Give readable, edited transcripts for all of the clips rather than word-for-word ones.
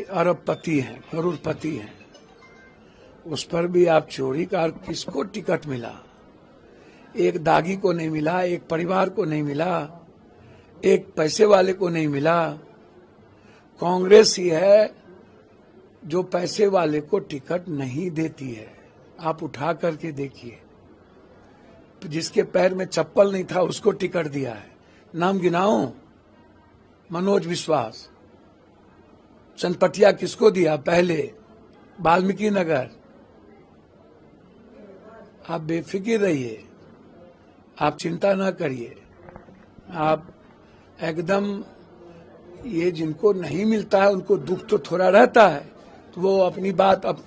अरबपति हैं, करोड़पति हैं, उस पर भी आप चोरी का। किसको टिकट मिला? एक दागी को नहीं मिला, एक परिवार को नहीं मिला, एक पैसे वाले को नहीं मिला। कांग्रेस ही है जो पैसे वाले को टिकट नहीं देती है। आप उठा करके देखिए, जिसके पैर में चप्पल नहीं था उसको टिकट दिया है। नाम गिनाऊं? मनोज विश्वास। चनपटिया किसको दिया? पहले वाल्मीकि नगर। आप बेफिक्र रहिए, आप चिंता ना करिए। आप एकदम, ये जिनको नहीं मिलता है उनको दुख तो थोड़ा रहता है, तो वो अपनी बात अब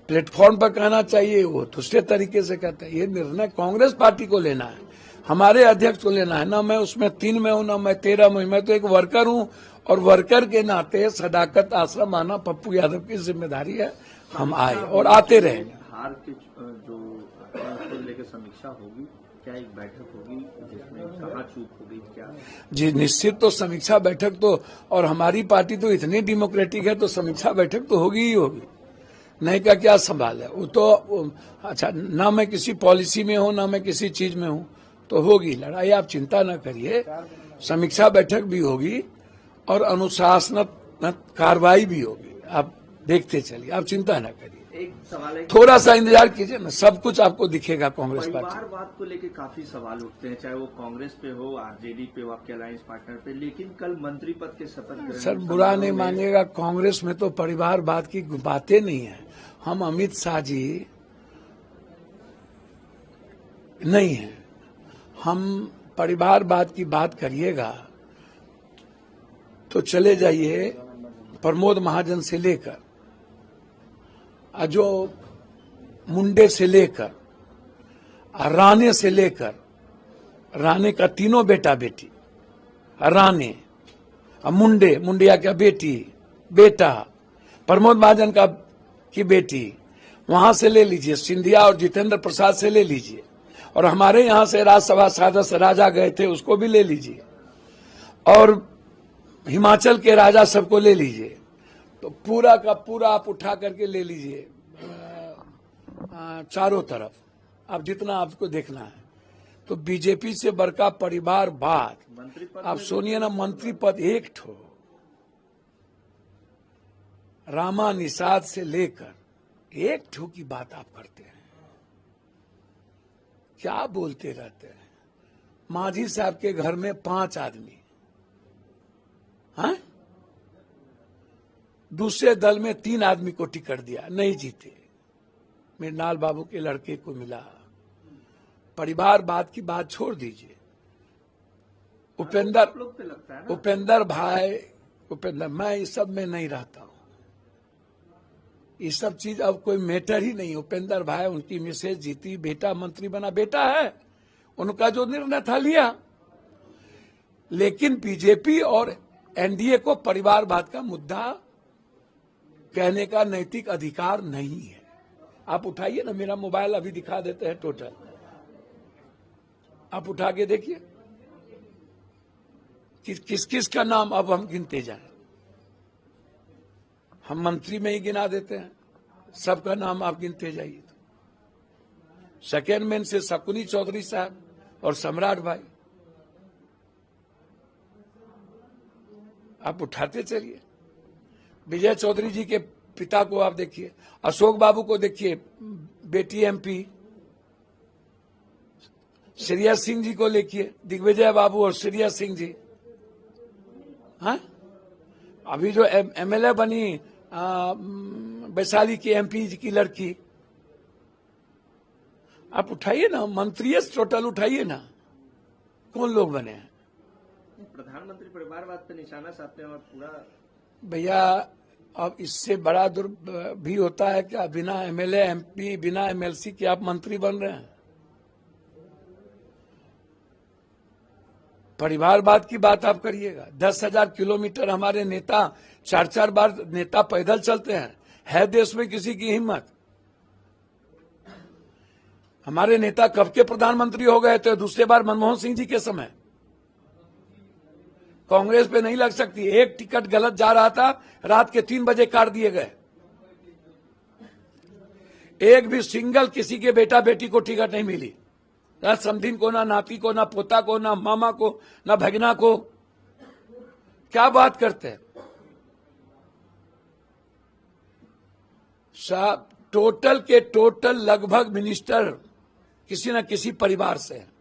प्लेटफॉर्म पर कहना चाहिए, वो दूसरे तरीके से कहते हैं। ये निर्णय कांग्रेस पार्टी को लेना है, हमारे अध्यक्ष को लेना है। ना मैं उसमें 3 में हूं, ना मैं 13 में। मैं तो एक वर्कर हूं, और वर्कर के नाते सदाकत आश्रम आना पप्पू यादव की जिम्मेदारी है। हम आए और आते रहेंगे। हार के जो को लेकर समीक्षा होगी, क्या एक बैठक होगी जिसमें कहाँ चूक होगी क्या? जी निश्चित, तो समीक्षा बैठक तो, और हमारी पार्टी तो इतनी डेमोक्रेटिक है तो समीक्षा बैठक तो होगी ही होगी। नहीं का क्या सवाल है? वो तो अच्छा, ना मैं किसी पॉलिसी में हूं, ना मैं किसी चीज में हूं, तो होगी लड़ाई। आप चिंता ना करिए, समीक्षा बैठक भी होगी और अनुशासनात्मक कार्रवाई भी होगी। आप देखते चलिए, आप चिंता ना करिए। एक सवाल है, थोड़ा सा इंतजार कीजिए ना, सब कुछ आपको दिखेगा। कांग्रेस पार्टी परिवारवाद को लेकर काफी सवाल उठते हैं, चाहे वो कांग्रेस पे हो, आरजेडी पे हो, आपके अलायंस पार्टनर पे। लेकिन कल मंत्री पद के शपथ ग्रहण सर बुरा नहीं मानिएगा, कांग्रेस में तो परिवारवाद की बातें नहीं है। हम अमित शाह जी नहीं है। हम परिवारवाद की बात करिएगा तो चले जाइए प्रमोद महाजन से लेकर, जो मुंडे से लेकर, राणे से लेकर, राणे का तीनों बेटा बेटी, राणे, मुंडे, मुंडिया का बेटा, प्रमोद महाजन का की बेटी, वहां से ले लीजिए, सिंधिया और जितेंद्र प्रसाद से ले लीजिए, और हमारे यहां से राज्यसभा सदस्य राजा गए थे उसको भी ले लीजिए, और हिमाचल के राजा सबको ले लीजिए। तो पूरा का पूरा आप उठा करके ले लीजिए, चारों तरफ आप जितना आपको देखना है। तो बीजेपी से बड़का परिवारवाद आप सुनिए ना, मंत्री पद एक ठो, रामा निषाद से लेकर एक ठो की बात आप करते हैं। क्या बोलते रहते हैं? मांझी साहब के घर में 5 आदमी, हाँ? दूसरे दल में 3 आदमी को टिकट दिया, नहीं जीते। मृणाल बाबू के लड़के को मिला। परिवारवाद की बात छोड़ दीजिए। उपेंद्र भाई, मैं इस सब में नहीं रहता हूं। ये सब चीज अब कोई मैटर ही नहीं। उपेंद्र भाई, उनकी मिसेज जीती, बेटा मंत्री बना, बेटा है, उनका जो निर्णय था लिया। लेकिन बीजेपी और एनडीए को परिवारवाद का मुद्दा कहने का नैतिक अधिकार नहीं है। आप उठाइए ना, मेरा मोबाइल अभी दिखा देते हैं टोटल, आप उठा के देखिए किस किस का नाम अब हम गिनते जाएं। हम मंत्री में ही गिना देते हैं, सबका नाम आप गिनते जाइए। सेकेंड मैन से शकुनी चौधरी साहब और सम्राट भाई, आप उठाते चलिए। विजय चौधरी जी के पिता को आप देखिए, अशोक बाबू को देखिए, बेटी एमपी, श्रेया सिंह जी को देखिए, दिग्विजय बाबू और श्रेया सिंह जी, हाँ? अभी जो एमएलए बनी वैशाली की एमपी जी की लड़की, आप उठाइए ना, मंत्री टोटल उठाइए ना, कौन लोग बने हैं? प्रधानमंत्री परिवारवाद पे निशाना साधते हैं और पूरा। भैया अब इससे बड़ा भी होता है कि बिना एमएलए एमपी, बिना एमएलसी के आप मंत्री बन रहे हैं। परिवारवाद की बात आप करिएगा। 10,000 किलोमीटर हमारे नेता 4-4 बार नेता पैदल चलते हैं। है देश में किसी की हिम्मत? हमारे नेता कब के प्रधानमंत्री हो गए थे? दूसरे बार मनमोहन सिंह जी के समय। कांग्रेस पे नहीं लग सकती। एक टिकट गलत जा रहा था, रात के 3 बजे काट दिए गए। एक भी सिंगल किसी के बेटा बेटी को टिकट नहीं मिली, ना समधिन को, ना नाती को, ना पोता को, ना मामा को, ना भगना को। क्या बात करते हैं साहब। टोटल के टोटल लगभग मिनिस्टर किसी न किसी परिवार से हैं।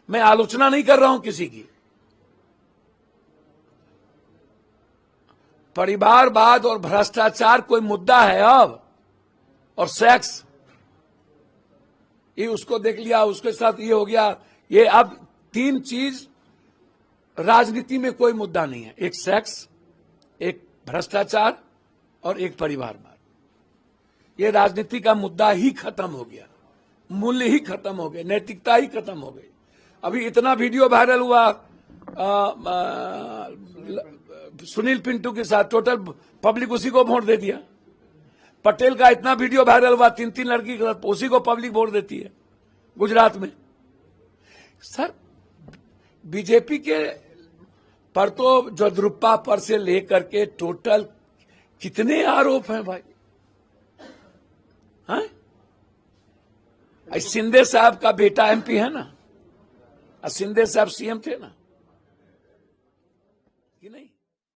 मैं आलोचना नहीं कर रहा हूं किसी की। परिवारवाद और भ्रष्टाचार कोई मुद्दा है अब, और सेक्स, ये उसको देख लिया, उसके साथ ये हो गया, ये अब 3 चीज राजनीति में कोई मुद्दा नहीं है। एक सेक्स, एक भ्रष्टाचार और एक परिवारवाद। ये राजनीति का मुद्दा ही खत्म हो गया, मूल्य ही खत्म हो गए, नैतिकता ही खत्म हो गई। अभी इतना वीडियो वायरल हुआ सुनील पिंटू के साथ, टोटल पब्लिक उसी को वोट दे दिया। पटेल का इतना वीडियो वायरल हुआ 3-3 लड़की के साथ, उसी को पब्लिक वोट देती है गुजरात में। सर बीजेपी के पर तो जद्रुप्पा पर से लेकर के टोटल कितने आरोप हैं भाई। हाँ? शिंदे साहब का बेटा एमपी है ना, शिंदे साहब सीएम थे ना कि नहीं।